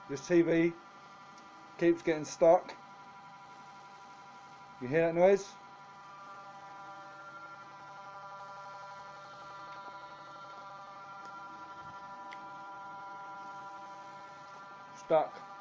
This TV keeps getting stuck. You hear that noise? Stuck.